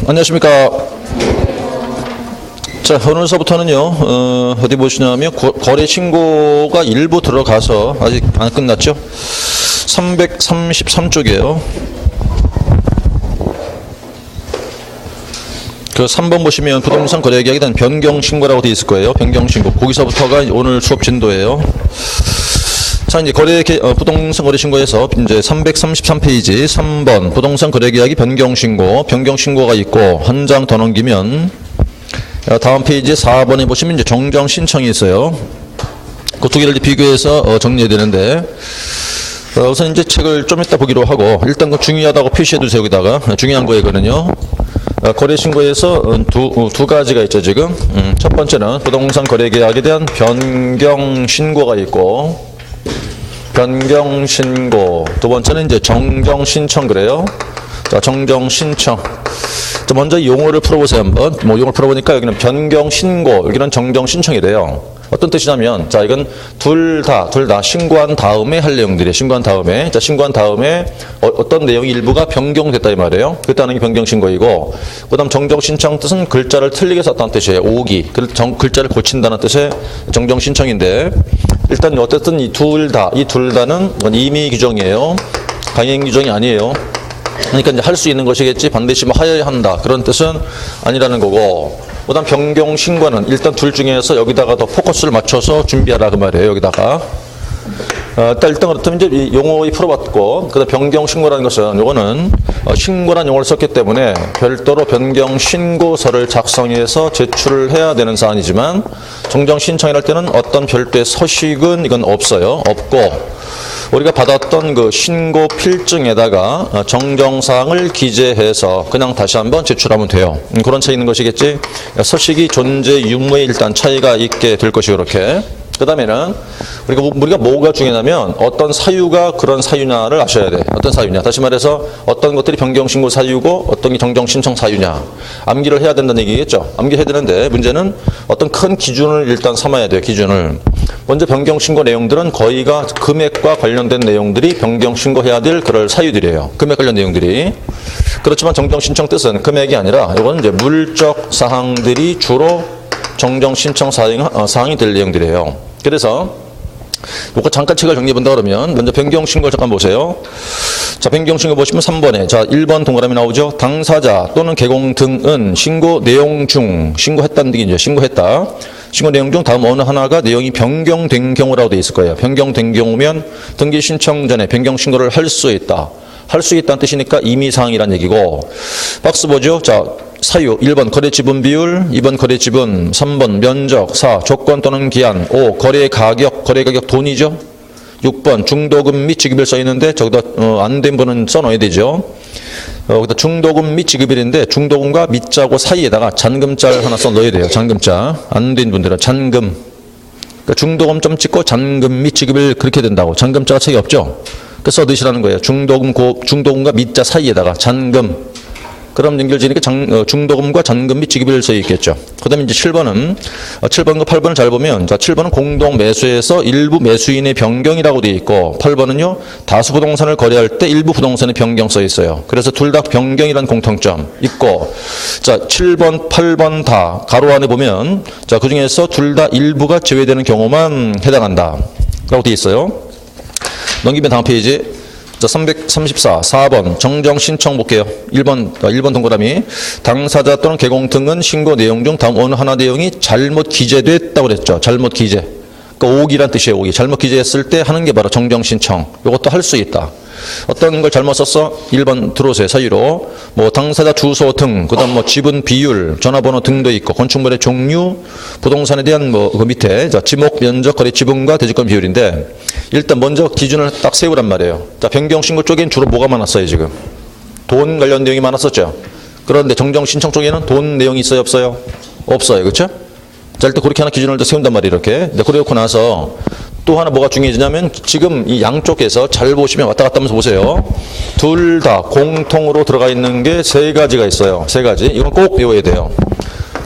안녕하십니까. 자, 오늘서부터는요, 어디 보시냐면, 거래 신고가 일부 들어가서 아직 안 끝났죠? 333쪽이에요. 그 3번 보시면 부동산 거래 계약에 대한 변경 신고라고 되어 있을 거예요. 변경 신고. 거기서부터가 오늘 수업 진도예요. 자, 이제 부동산 거래 신고에서 이제 333페이지 3번 부동산 거래 계약이 변경 신고가 있고 한 장 더 넘기면 다음 페이지 4번에 보시면 이제 정정 신청이 있어요. 그 두 개를 비교해서 정리해야 되는데 우선 이제 책을 좀 이따 보기로 하고 일단 그 중요하다고 표시해 두세요. 여기다가 중요한 거거든요. 거래 신고에서 두 가지가 있죠, 지금. 첫 번째는 부동산 거래 계약에 대한 변경 신고가 있고 변경 신고. 두 번째는 이제 정정 신청 그래요. 자, 정정 신청. 자, 먼저 용어를 풀어보세요, 한번. 용어를 풀어보니까 여기는 변경 신고, 여기는 정정 신청이래요. 어떤 뜻이냐면, 자, 이건 둘 다 신고한 다음에 할 내용들이에요. 신고한 다음에. 자, 신고한 다음에 어떤 내용이 일부가 변경됐다 이 말이에요. 그때 하는 게 변경 신고이고, 그 다음 정정 신청 뜻은 글자를 틀리게 썼다는 뜻이에요. 오기. 글자를 고친다는 뜻의 정정 신청인데, 일단 어쨌든 이 둘 다는 임의 규정이에요. 강행 규정이 아니에요. 그러니까 이제 할 수 있는 것이겠지 반드시 뭐 하여야 한다 그런 뜻은 아니라는 거고, 그다음 변경 신고는 일단 둘 중에서 여기다가 더 포커스를 맞춰서 준비하라 그 말이에요. 여기다가 일단 그렇다면 이제 이 용어를 풀어봤고, 그다음 변경 신고라는 것은 요거는 신고라는 용어를 썼기 때문에 별도로 변경 신고서를 작성해서 제출을 해야 되는 사안이지만 정정 신청이랄 때는 어떤 별도의 서식은 이건 없어요. 없고 우리가 받았던 그 신고 필증에다가 정정사항을 기재해서 그냥 다시 한번 제출하면 돼요. 그런 차이 있는 것이겠지. 서식이 존재 유무에 일단 차이가 있게 될 것이 그렇게. 그 다음에는 우리가 뭐가 중요하냐면 어떤 사유가 그런 사유냐를 아셔야 돼. 어떤 사유냐. 다시 말해서 어떤 것들이 변경신고 사유고 어떤 게 정정신청 사유냐. 암기를 해야 된다는 얘기겠죠. 암기해야 되는데 문제는 어떤 큰 기준을 일단 삼아야 돼요. 기준을. 먼저 변경신고 내용들은 거의가 금액과 관련된 내용들이 변경신고해야 될 그럴 사유들이에요. 금액 관련 내용들이. 그렇지만 정정신청 뜻은 금액이 아니라 이건 이제 물적 사항들이 주로 정정신청 사항이 될 내용들이에요. 그래서 요거 잠깐 책을 정리해본다 그러면 먼저 변경신고 잠깐 보세요. 자, 변경신고 보시면 3번에 자 1번 동그라미 나오죠. 당사자 또는 개공 등은 신고 내용 중 신고했다는 얘기죠. 신고했다. 신고 내용 중 다음 어느 하나가 내용이 변경된 경우라고 되어 있을 거예요. 변경된 경우면 등기 신청 전에 변경신고를 할 수 있다. 할 수 있다는 뜻이니까 임의사항이란 얘기고, 박스 보죠. 자, 사유 1번 거래 지분 비율, 2번 거래 지분, 3번 면적, 4 조건 또는 기한, 5 거래 가격 돈이죠. 6번 중도금 및 지급일 써 있는데 저기다 안 된 분은 써놓아야 되죠. 여기다 중도금 및 지급일인데 중도금과 밑자고 사이에다가 잔금자를 하나 써 넣어야 돼요. 잔금자. 안 된 분들은 잔금. 그러니까 중도금 좀 찍고 잔금 및 지급일 그렇게 된다고. 잔금자가 책이 없죠. 그래서 넣으시라는 거예요. 중도금과 밑자 사이에다가 잔금. 그럼 연결지니까 중도금과 잔금 및 지급일 써 있겠죠. 그 다음에 이제 7번과 8번을 잘 보면, 자, 7번은 공동 매수에서 일부 매수인의 변경이라고 되어 있고, 8번은요, 다수 부동산을 거래할 때 일부 부동산의 변경 써 있어요. 그래서 둘 다 변경이라는 공통점 있고, 자, 7번, 8번 다 가로 안에 보면, 자, 그 중에서 둘 다 일부가 제외되는 경우만 해당한다. 라고 되어 있어요. 넘기면 다음 페이지. 자, 334, 4번 정정 신청 볼게요. 1번 동그라미. 당사자 또는 개공 등은 신고 내용 중 다음 어느 하나 내용이 잘못 기재됐다고 그랬죠. 잘못 기재. 그러니까 오기란 뜻이에요. 오기. 잘못 기재했을 때 하는 게 바로 정정 신청. 이것도 할 수 있다. 어떤 걸 잘못 썼어? 1번 들어오세요. 사유로. 뭐 당사자 주소 등, 그다음 뭐 지분 비율, 전화번호 등도 있고, 건축물의 종류, 부동산에 대한 뭐 그 밑에 자, 지목, 면적, 거래 지분과 대지권 비율인데 일단 먼저 기준을 딱 세우란 말이에요. 자, 변경 신고 쪽엔 주로 뭐가 많았어요, 지금? 돈 관련 내용이 많았었죠. 그런데 정정 신청 쪽에는 돈 내용이 있어요, 없어요? 없어요. 그렇죠? 자, 일단 그렇게 하나 기준을 세운단 말이에요, 이렇게. 네, 그래놓고 나서 또 하나 뭐가 중요해지냐면 지금 이 양쪽에서 잘 보시면 왔다 갔다 하면서 보세요. 둘 다 공통으로 들어가 있는 게 세 가지가 있어요. 세 가지. 이건 꼭 외워야 돼요.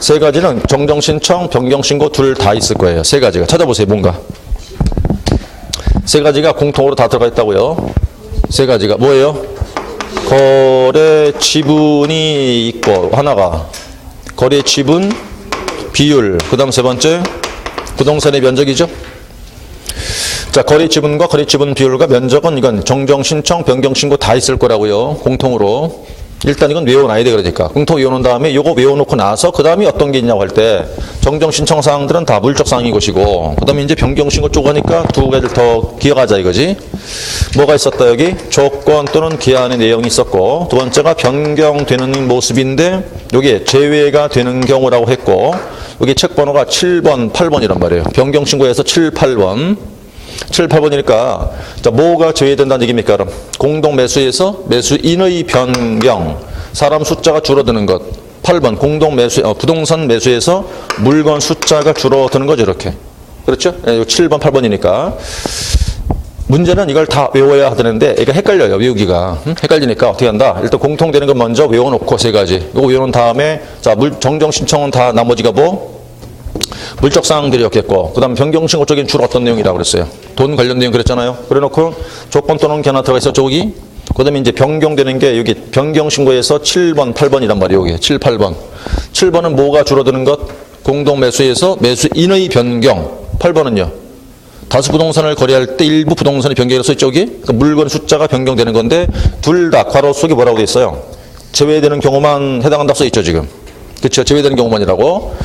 세 가지는 정정신청, 변경신고 둘 다 있을 거예요. 세 가지가. 찾아보세요. 뭔가. 세 가지가 공통으로 다 들어가 있다고요. 세 가지가 뭐예요? 거래 지분이 있고 하나가 거래 지분 비율, 그 다음 세 번째 부동산의 면적이죠. 자, 거래 지분과 거래 지분 비율과 면적은 이건 정정 신청, 변경 신고 다 있을 거라고요. 공통으로. 일단 이건 외워놔야 돼. 그러니까 공통 외워놓은 다음에 요거 외워놓고 나서 그 다음에 어떤 게 있냐고 할 때 정정 신청 사항들은 다 물적 사항인 것이고, 그 다음에 이제 변경 신고 쪽 하니까 두 가지를 더 기억하자 이거지. 뭐가 있었다 여기? 조건 또는 기한의 내용이 있었고, 두 번째가 변경되는 모습인데 요게 제외가 되는 경우라고 했고, 여기 책 번호가 7번, 8번이란 말이에요. 변경 신고에서 7, 8번. 7, 8번이니까 자, 뭐가 제외된다는 얘기입니까? 그럼 공동 매수에서 매수인의 변경, 사람 숫자가 줄어드는 것. 8번 공동 매수, 부동산 매수에서 물건 숫자가 줄어드는 거죠. 이렇게. 그렇죠? 7번, 8번이니까. 문제는 이걸 다 외워야 되는데 이거 헷갈려요. 외우기가. 헷갈리니까 어떻게 한다? 일단 공통되는 건 먼저 외워놓고 세 가지. 이거 외워놓은 다음에 자, 정정 신청은 다 나머지가 뭐? 물적 사항들이었겠고, 그 다음 변경 신고 쪽엔 주로 어떤 내용이라고 그랬어요? 돈 관련 내용 그랬잖아요. 그래놓고 조건 또는 견화 들어가 있어 저기. 그 다음에 이제 변경되는 게 여기 변경 신고에서 7번, 8번이란 말이에요. 여기 7, 8번. 7번은 뭐가 줄어드는 것? 공동 매수에서 매수인의 변경. 8번은요. 다수 부동산을 거래할 때 일부 부동산의 변경이 써 있죠. 여기. 그러니까 물건 숫자가 변경되는 건데 둘 다 괄호 속에 뭐라고 돼 있어요? 제외되는 경우만 해당한다고 써 있죠 지금. 그렇죠. 제외되는 경우만이라고.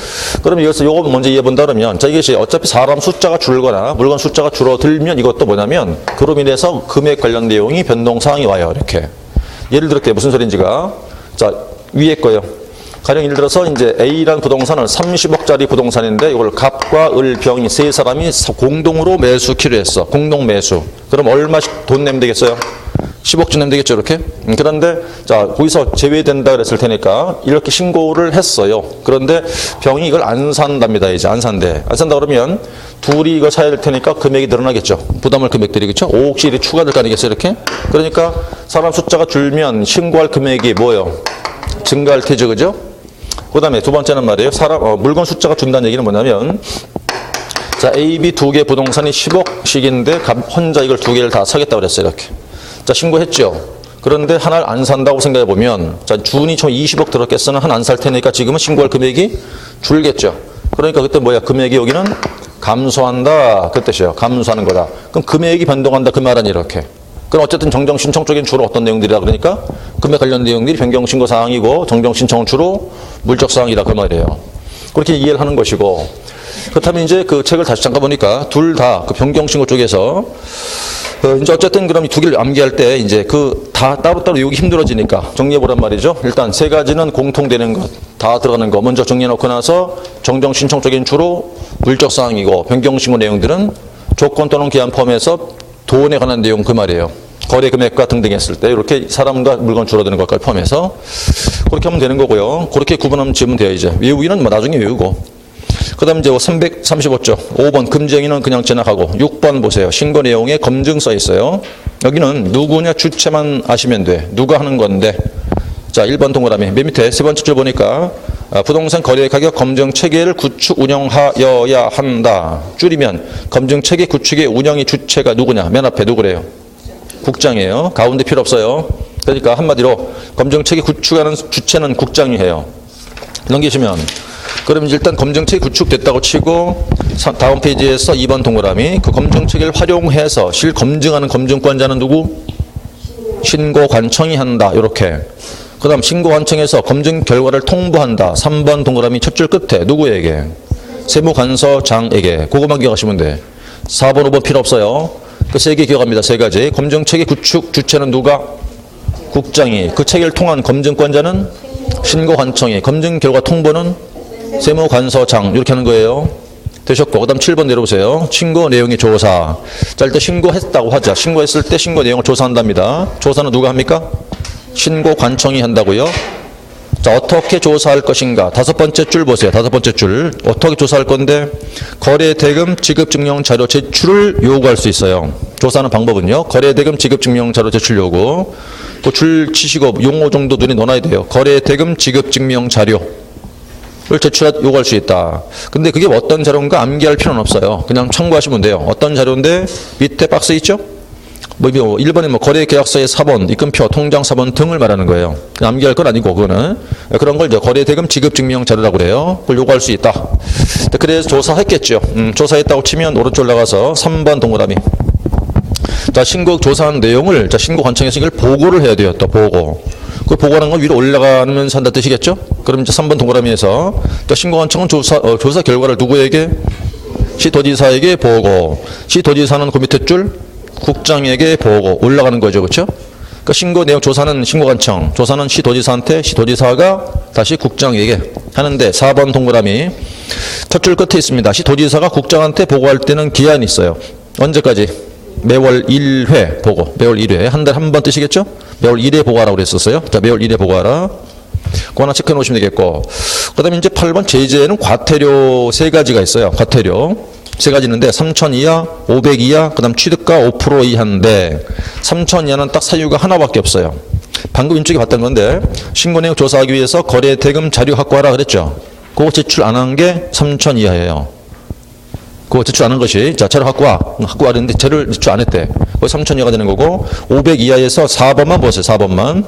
그럼 이것을 요거 먼저 이해해 본다 그러면 자, 이것이 어차피 사람 숫자가 줄거나 물건 숫자가 줄어들면 이것도 뭐냐면 그로 인해서 금액 관련 내용이 변동 사항이 와요. 이렇게. 예를 들어 무슨 소리인지가 자, 위에 거요. 가령 예를 들어서 이제 A라는 부동산을 30억짜리 부동산인데 이걸 갑과 을, 병이 세 사람이 공동으로 매수키로 했어. 공동 매수. 그럼 얼마씩 돈 내면 되겠어요? 10억쯤 내면 되겠죠, 이렇게? 그런데, 자, 거기서 제외된다 그랬을 테니까, 이렇게 신고를 했어요. 그런데 병이 이걸 안 산답니다, 이제. 안 산대. 안 산다 그러면, 둘이 이거 사야 될 테니까 금액이 늘어나겠죠. 부담할 금액들이, 그렇죠? 5억씩이 추가될 거 아니겠어요, 이렇게? 그러니까, 사람 숫자가 줄면 신고할 금액이 뭐예요? 증가할 테죠, 그죠? 그 다음에 두 번째는 말이에요. 물건 숫자가 준다는 얘기는 뭐냐면, 자, A, B 두 개 부동산이 10억씩인데, 혼자 이걸 두 개를 다 사겠다고 그랬어요, 이렇게. 자, 신고했죠. 그런데 하나를 안 산다고 생각해 보면, 자, 준이 총 20억 들었겠으나 하나 안 살 테니까 지금은 신고할 금액이 줄겠죠. 그러니까 그때 뭐야? 금액이 여기는 감소한다. 그 뜻이에요. 감소하는 거다. 그럼 금액이 변동한다. 그 말은 이렇게. 그럼 어쨌든 정정 신청 쪽엔 주로 어떤 내용들이라 그러니까 금액 관련 내용들이 변경 신고 사항이고 정정 신청은 주로 물적 사항이다. 그 말이에요. 그렇게 이해를 하는 것이고. 그렇다면 이제 그 책을 다시 잠깐 보니까 둘 다 그 변경 신고 쪽에서 이제 어쨌든 그럼 이 두 개를 암기할 때 이제 그 다 따로따로 외우기 힘들어지니까 정리해보란 말이죠. 일단 세 가지는 공통되는 것, 다 들어가는 거 먼저 정리해놓고 나서 정정 신청 쪽엔 주로 물적 사항이고 변경 신고 내용들은 조건 또는 기한 포함해서 돈에 관한 내용 그 말이에요. 거래 금액과 등등 했을 때 이렇게 사람과 물건 줄어드는 것까지 포함해서 그렇게 하면 되는 거고요. 그렇게 구분하면 지으면 돼요. 이제 외우기는 뭐 나중에 외우고. 그 다음 이제 335조 5번 금정의는 그냥 지나가고 6번 보세요. 신고 내용에 검증 써 있어요. 여기는 누구냐 주체만 아시면 돼. 누가 하는 건데. 자, 1번 동그라미 맨 밑에 세 번째 줄 보니까 부동산 거래 가격 검증 체계를 구축 운영하여야 한다. 줄이면 검증 체계 구축의 운영의 주체가 누구냐. 맨 앞에 누구래요? 국장이에요. 가운데 필요 없어요. 그러니까 한마디로 검증 체계 구축하는 주체는 국장이 해요. 넘기시면 그러면 일단 검증체계 구축됐다고 치고 다음 페이지에서 2번 동그라미 그 검증체계를 활용해서 실검증하는 검증권자는 누구? 신고관청이 한다. 이렇게. 그 다음 신고관청에서 검증 결과를 통보한다. 3번 동그라미 첫 줄 끝에 누구에게? 세무관서장에게. 그것만 기억하시면 돼. 4번 5번 필요 없어요. 그 세 개 기억합니다. 세 가지. 검증체계 구축 주체는 누가? 국장이. 그 체계를 통한 검증권자는 신고관청이. 검증 결과 통보는 세무관서장. 이렇게 하는 거예요. 되셨고 그 다음 7번 내려보세요. 신고 내용의 조사. 자, 일단 신고했다고 하자. 신고했을 때 신고 내용을 조사한답니다. 조사는 누가 합니까? 신고관청이 한다고요. 자, 어떻게 조사할 것인가. 다섯 번째 줄 보세요. 다섯 번째 줄. 어떻게 조사할 건데 거래대금 지급증명 자료 제출을 요구할 수 있어요. 조사하는 방법은요. 거래대금 지급증명 자료 제출 요구. 그 줄 치시고 용어 정도 눈에 넣어놔야 돼요. 거래대금 지급증명 자료. 를 요구할 수 있다. 근데 그게 어떤 자료인가 암기할 필요는 없어요. 그냥 참고하시면 돼요. 어떤 자료인데 밑에 박스 있죠? 뭐 1번이 뭐 거래 계약서의 사본, 입금표, 통장 사본 등을 말하는 거예요. 암기할 건 아니고 그거는 그런 걸 이제 거래 대금 지급 증명 자료라고 그래요. 그걸 요구할 수 있다. 그래서 조사했겠죠. 조사했다고 치면 오른쪽 올라가서 3번 동그라미. 자, 신고 조사한 내용을 자 신고 관청에서 이걸 보고를 해야 돼요. 또 보고. 그 보고하는 건 위로 올라가면서 한다 뜻이겠죠? 그럼 이제 3번 동그라미에서 자, 신고 관청은 조사 결과를 누구에게? 시도지사에게 보고. 시도지사는 그 밑에 줄 국장에게 보고 올라가는 거죠. 그렇죠? 그러니까 신고 내용 조사는 신고관청, 조사는 시도지사한테, 시도지사가 다시 국장에게 하는데 4번 동그라미 첫 줄 끝에 있습니다. 시도지사가 국장한테 보고할 때는 기한이 있어요. 언제까지? 매월 1회 보고. 매월 1회. 한 달에 한 번 뜻이겠죠? 매월 1회 보고하라고 그랬었어요. 자, 매월 1회 보고하라. 그거 하나 체크해 놓으시면 되겠고. 그 다음에 이제 8번 제재에는 과태료 3가지가 있어요. 과태료. 3가지 있는데 3,000 이하, 500 이하, 그 다음 취득가 5% 이하인데 3,000 이하는 딱 사유가 하나밖에 없어요. 방금 인쪽에 봤던 건데 신고 내용 조사하기 위해서 거래 대금 자료 확보하라 그랬죠. 그거 제출 안 한 게 3,000 이하예요. 그거 제출 안 한 것이 자 자료 확보하는데 자료를 제출 안 했대. 그거 3,000 이하가 되는 거고 500 이하에서 4번만 보세요. 4번만.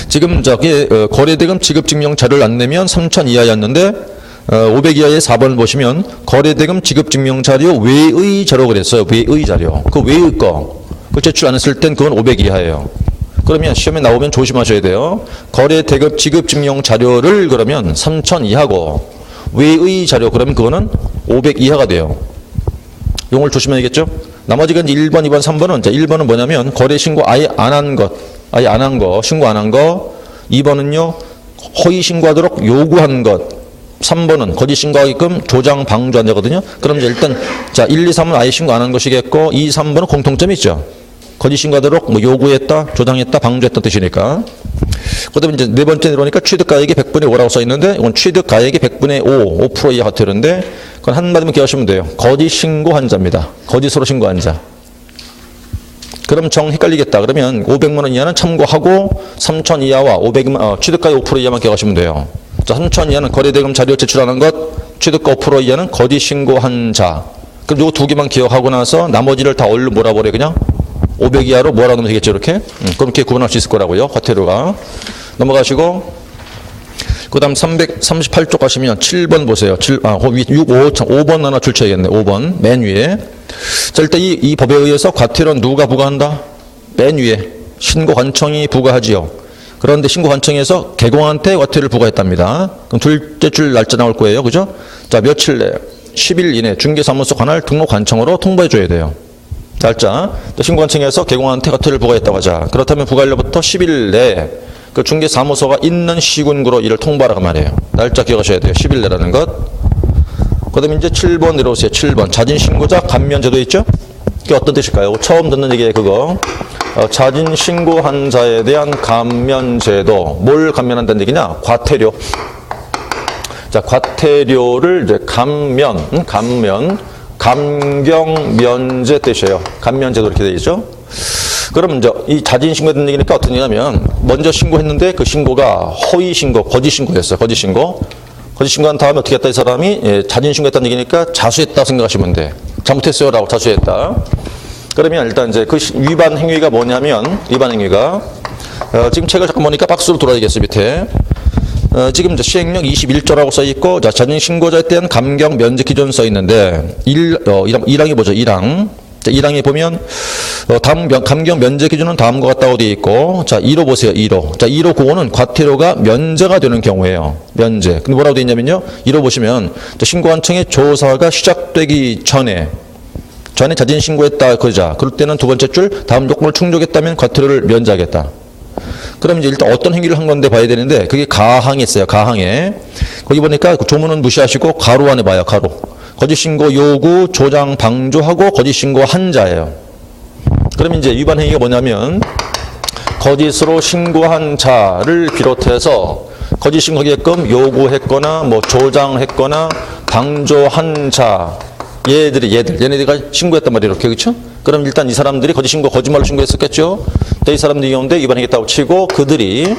지금 저기 거래 대금 지급 증명 자료를 안 내면 3,000 이하였는데 500 이하의 4번을 보시면 거래대금 지급증명자료 외의 자료 그랬어요. 외의 자료. 그 외의 거. 그 제출 안 했을 땐 그건 500 이하예요. 그러면 시험에 나오면 조심하셔야 돼요. 거래대금 지급증명자료를 그러면 3,000 이하고 외의 자료 그러면 그거는 500 이하가 돼요. 용어를 조심해야겠죠? 나머지가 이제 1번, 2번, 3번은 자 1번은 뭐냐면 거래신고 아예 안 한 것. 아예 안 한 거. 신고 안 한 거. 2번은요. 허위 신고하도록 요구한 것. 3번은 거짓 신고하게끔 조장 방조한 자거든요. 그럼 이제 일단 자 1, 2, 3은 아예 신고 안 한 것이겠고 2, 3번은 공통점이 있죠. 거짓 신고하도록 뭐 요구했다, 조장했다, 방조했다 뜻이니까. 그다음에 이제 네 번째 내려오니까 취득가액이 100분의 5라고 써 있는데 이건 취득가액이 100분의 5, 5% 이하 과태료인데 그건 한마디면 기억하시면 돼요. 거짓 신고한 자입니다. 거짓으로 신고한 자. 그럼 정 헷갈리겠다. 그러면 500만 원 이하는 참고하고 3,000 이하와 500만 취득가액 5% 이하만 기억하시면 돼요. 자, 3,000 이하는 거래대금 자료 제출하는 것, 취득가 5% 이하는 거짓 신고한 자. 그럼 요거 두 개만 기억하고 나서 나머지를 다 얼른 몰아버려 그냥 500 이하로 몰아놓으면 되겠죠 이렇게. 그럼 이렇게 구분할 수 있을 거라고요. 과태료가. 넘어가시고 그 다음 338쪽 가시면 7번 보세요. 5번 하나 줄쳐야겠네. 5번 맨 위에. 자, 일단 이 법에 의해서 과태료는 누가 부과한다? 맨 위에 신고관청이 부과하지요. 그런데 신고관청에서 개공한테 과태료를 부과했답니다. 그럼 둘째 줄 날짜 나올 거예요. 그죠? 자, 며칠 내 10일 이내 중개사무소 관할 등록관청으로 통보해 줘야 돼요. 날짜. 신고관청에서 개공한테 과태료를 부과했다고 하자. 그렇다면 부과일로부터 10일 내에 그 중개사무소가 있는 시군구로 이를 통보하라고 말해요. 날짜 기억하셔야 돼요. 10일 내라는 것. 그 다음에 이제 7번 내려오세요. 7번. 자진신고자 감면제도 있죠? 그게 어떤 뜻일까요? 처음 듣는 얘기예요. 그거. 자진 신고한 자에 대한 감면제도. 뭘 감면한다는 얘기냐? 과태료. 자, 과태료를 이제 감경 면제 뜻이에요. 감면제도 이렇게 되어 있죠. 그러면 이제 이 자진 신고했다는 얘기니까 어떤 얘기냐면 먼저 신고했는데 그 신고가 허위 신고, 거짓 신고였어요. 거짓 신고. 거짓 신고한 다음에 어떻게 했다 이 사람이 자진 신고했다는 얘기니까 자수했다 생각하시면 돼. 잘못했어요라고 자수했다. 그러면 일단 이제 그 위반 행위가 뭐냐면 위반 행위가 지금 책을 잠깐 보니까 박스로 돌아야겠어요 밑에. 지금 이제 시행령 21조라고 써 있고 자 자진 신고자에 대한 감경 면제 기준 써 있는데 1항이 뭐죠? 1항. 자, 1항에 보면 다음 감경 면제 기준은 다음과 같다고 되어 있고 자 1호 보세요. 1호. 자 1호 구호는 과태료가 면제가 되는 경우예요. 면제. 근데 뭐라고 되어 있냐면요. 1호 보시면 신고관청의 조사가 시작되기 전에 자진 신고했다 그러자. 그럴 때는 두 번째 줄 다음 요건을 충족했다면 과태료를 면제하겠다. 그럼 이제 일단 어떤 행위를 한 건데 봐야 되는데 그게 가항에 있어요. 가항에. 거기 보니까 조문은 무시하시고 가로 안에 봐요. 가로. 거짓 신고 요구, 조장, 방조하고 거짓 신고한 자예요. 그럼 이제 위반 행위가 뭐냐면 거짓으로 신고한 자를 비롯해서 거짓 신고하게끔 요구했거나 뭐 조장했거나 방조한 자 얘네들이 신고했단 말이에요. 이렇게 그렇죠? 그럼 일단 이 사람들이 거짓말로 신고했었겠죠? 이 사람들이 가운데 위반했다고 치고 그들이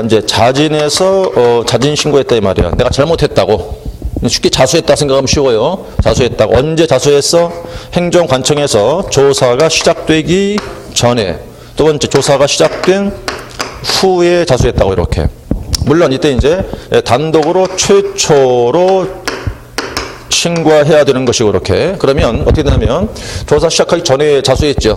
이제 자진해서 자진 신고했다 이 말이야. 내가 잘못했다고 쉽게 자수했다 생각하면 쉬워요. 자수했다. 언제 자수했어? 행정관청에서 조사가 시작되기 전에. 두 번째, 조사가 시작된 후에 자수했다고 이렇게. 물론 이때 이제 단독으로 최초로 신고해야 되는 것이고 이렇게. 그러면 어떻게 되냐면 조사 시작하기 전에 자수했죠.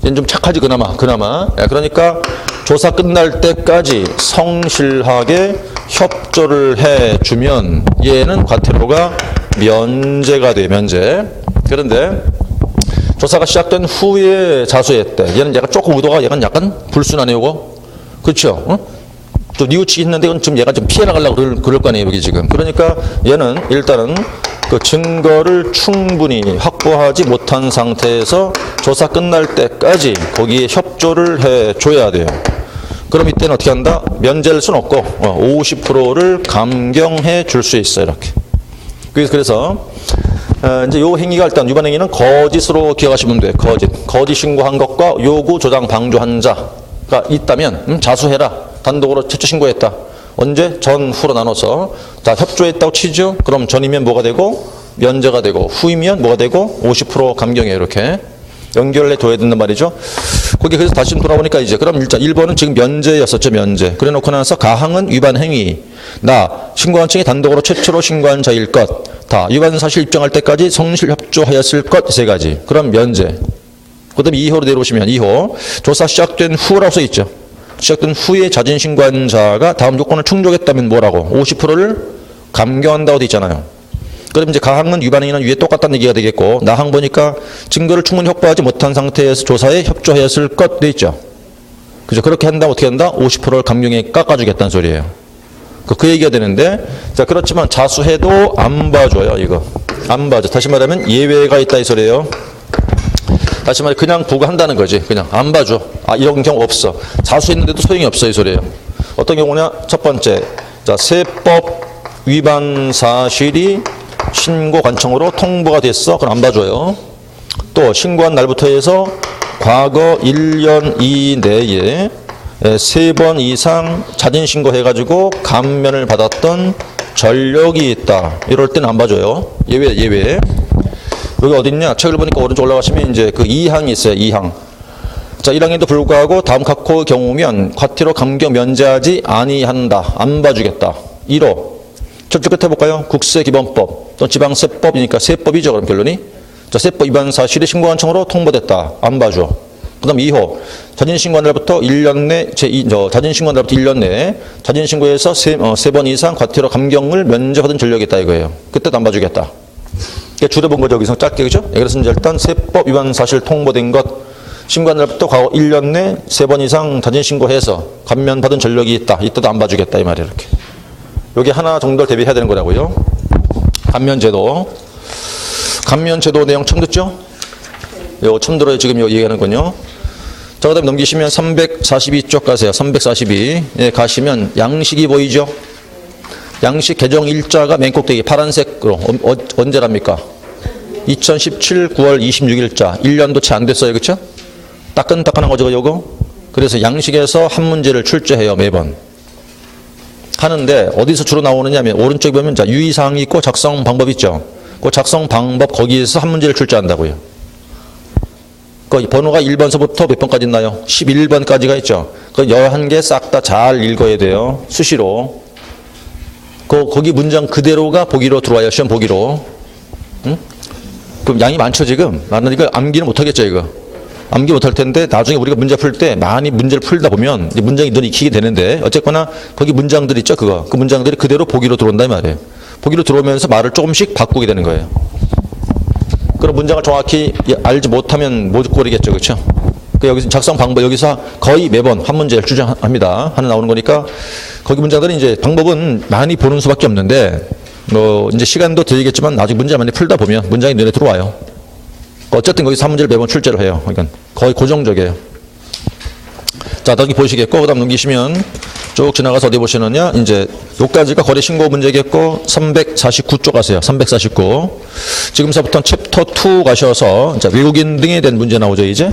얘는 좀 착하지 그나마. 그러니까 조사 끝날 때까지 성실하게 협조를 해주면 얘는 과태료가 면제가 돼. 면제. 그런데 조사가 시작된 후에 자수했대. 얘는 약간 조금 의도가 약간 불순하네 요거. 그렇죠? 응? 또 뉘우치기 했는데 이건 좀 얘가 좀 피해 나가려고 그럴 거 아니에요 여기 지금. 그러니까 얘는 일단은 그 증거를 충분히 확보하지 못한 상태에서 조사 끝날 때까지 거기에 협조를 해줘야 돼요. 그럼 이때는 어떻게 한다? 면제할 수는 없고 50%를 감경해 줄 수 있어요. 이렇게. 그래서 이제 요 행위가 일단 위반 행위는 거짓으로 기억하시면 돼요. 거짓 신고한 것과 요구 조장 방조한 자가 있다면 자수해라. 단독으로 최초 신고했다. 언제? 전, 후로 나눠서. 자, 협조했다고 치죠? 그럼 전이면 뭐가 되고? 면제가 되고, 후이면 뭐가 되고? 50% 감경이에요. 이렇게. 연결해 둬야 된단 말이죠. 거기 그래서 다시 돌아보니까 이제, 그럼 일단 1번은 지금 면제였었죠. 면제. 그래 놓고 나서 가항은 위반 행위. 나, 신고한 층이 단독으로 최초로 신고한 자일 것. 다. 위반 사실 입증할 때까지 성실 협조하였을 것. 세 가지. 그럼 면제. 그 다음에 2호로 내려오시면 2호. 조사 시작된 후라고 써 있죠. 시작된 후에 자진 신고한 자가 다음 요건을 충족했다면 뭐라고? 50%를 감경한다고 돼 있잖아요. 그럼 이제 가항은 위반 행위는 위에 똑같다는 얘기가 되겠고, 나항 보니까 증거를 충분히 확보하지 못한 상태에서 조사에 협조하였을 것 돼 있죠. 그죠? 그렇게 한다면 어떻게 한다? 50%를 감경에 깎아주겠다는 소리예요. 그 얘기가 되는데, 자, 그렇지만 자수해도 안 봐줘요, 이거. 안 봐줘. 다시 말하면 예외가 있다 이 소리예요. 다시 말해 그냥 부과한다는 거지. 그냥 안 봐줘. 아, 이런 경우 없어. 자수했는데도 소용이 없어 이 소리예요. 어떤 경우냐? 첫 번째, 자, 세법 위반 사실이 신고관청으로 통보가 됐어. 그럼 안 봐줘요. 또 신고한 날부터 해서 과거 1년 이내에 3번 이상 자진 신고해가지고 감면을 받았던 전력이 있다. 이럴 때는 안 봐줘요. 예외. 여기 어딨냐? 책을 보니까 오른쪽 올라가시면 이제 그 2항이 있어요. 2항. 자, 1항에도 불구하고 다음 각호의 경우면 과태료 감경 면제하지 아니한다. 안 봐주겠다. 1호. 저쪽 끝에 볼까요? 국세기본법 또 지방세법이니까 세법이죠. 그럼 결론이. 자, 세법 위반 사실이 신고관청으로 통보됐다. 안 봐줘. 그 다음 2호. 자진신고한 날부터 1년 내, 자진신고한 날부터 1년 내에 자진신고에서 3번 이상 과태료 감경을 면제받은 전력이 있다 이거예요. 그때도 안 봐주겠다. 줄여본 거죠. 여기서 짧게, 그죠? 그래서 이제 일단 세법 위반 사실 통보된 것, 신고한 날부터 과거 1년 내 3번 이상 자진신고해서 감면받은 전력이 있다. 이때도 안 봐주겠다. 이 말이에요. 이렇게. 여기 하나 정도를 대비해야 되는 거라고요. 감면제도 내용 처음 듣죠? 요 처음 들어요. 지금 요 얘기하는군요. 자, 그 다음에 넘기시면 342쪽 가세요. 342. 예, 가시면 양식이 보이죠? 양식 개정 일자가 맨 꼭대기 파란색으로 언제랍니까? 2017 9월 26일자 1년도 채 안 됐어요. 그렇죠? 따끈따끈한 거죠. 요거. 그래서 양식에서 한 문제를 출제해요. 매번. 하는데 어디서 주로 나오느냐 하면 오른쪽에 보면 자, 유의사항이 있고 작성 방법 있죠. 그 작성 방법 거기에서 한 문제를 출제한다고요. 그 번호가 1번서부터 몇 번까지 있나요? 11번까지가 있죠. 그 11개 싹 다 잘 읽어야 돼요. 수시로. 거기 문장 그대로가 보기로 들어와요. 시험 보기로. 응? 그럼 양이 많죠, 지금? 나는 이거 암기는 못하겠죠, 이거. 암기 못할 텐데, 나중에 우리가 문제 풀 때 많이 문제를 풀다 보면 이제 문장이 눈에 익히게 되는데, 어쨌거나 거기 문장들 있죠, 그거. 그 문장들이 그대로 보기로 들어온다, 이 말이에요. 보기로 들어오면서 말을 조금씩 바꾸게 되는 거예요. 그럼 문장을 정확히 알지 못하면 못 고르겠죠, 그렇죠? 여기서 작성 방법, 여기서 거의 매번 한 문제를 출제합니다. 하나 나오는 거니까, 거기 문장들은 이제 방법은 많이 보는 수밖에 없는데, 이제 시간도 들겠지만 나중에 문제를 많이 풀다 보면 문장이 눈에 들어와요. 어쨌든 거기서 한 문제를 매번 출제를 해요. 그러니까 거의 고정적이에요. 자, 여기 보시겠고, 그 다음 넘기시면 쭉 지나가서 어디 보시느냐, 이제 여기까지가 거래 신고 문제겠고, 349쪽 가세요. 349. 지금서부터는 챕터 2 가셔서, 자, 외국인 등에 대한 문제 나오죠, 이제.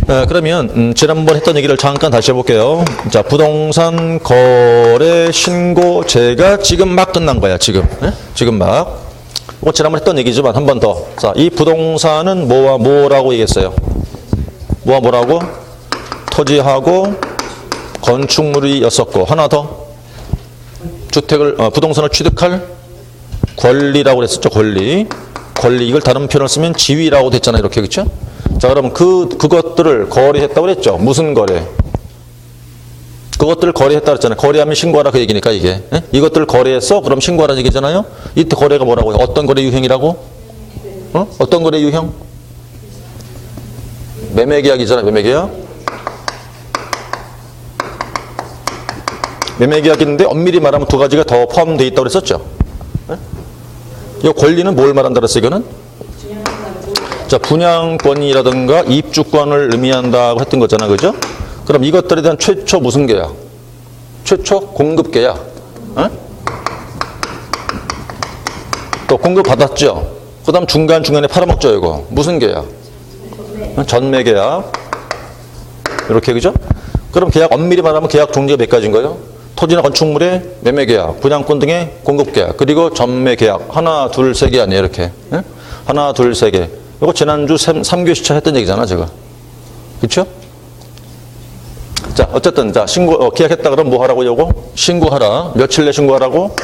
그러면 지난번 했던 얘기를 잠깐 다시 해볼게요. 자, 부동산 거래 신고제가 지금 막 끝난 거야. 지금. 지금 막. 이거 지난번 했던 얘기지만 한 번 더. 자, 이 부동산은 뭐와 뭐라고 얘기했어요? 뭐와 뭐라고? 토지하고 건축물이었었고, 하나 더. 부동산을 취득할 권리라고 그랬었죠. 권리. 이걸 다른 표현을 쓰면 지위라고 됐잖아요. 이렇게. 그렇죠? 자, 그럼 그것들을 거래했다고 그랬죠. 무슨 거래? 그것들을 거래했다 그랬잖아요. 거래하면 신고하라 그 얘기니까 이게. 이것들을 거래했어? 그럼 신고하라는 얘기잖아요. 이때 거래가 뭐라고요? 어떤 거래 유형이라고? 어떤 거래 유형? 매매계약이잖아요. 매매계약. 매매계약인데 엄밀히 말하면 두 가지가 더 포함되어 있다고 그랬었죠. 이 권리는 뭘 말한다 그랬어요? 이거는? 자, 분양권이라든가 입주권을 의미한다고 했던 거잖아. 그죠? 그럼 이것들에 대한 최초 무슨 계약? 최초 공급 계약. 또 공급 받았죠? 그 다음 중간중간에 팔아먹죠, 이거. 무슨 계약? 전매 계약. 이렇게, 그죠? 그럼 계약, 엄밀히 말하면 계약 종류가 몇 가지인 거예요? 토지나 건축물의 매매 계약, 분양권 등의 공급 계약, 그리고 전매 계약. 하나, 둘, 세 개 아니에요, 이렇게. 하나, 둘, 세 개. 이거 지난주 3교시차 했던 얘기잖아, 제가. 그쵸? 자, 어쨌든, 자, 계약했다 그러면 뭐 하라고, 요거? 신고하라. 며칠 내 신고하라고?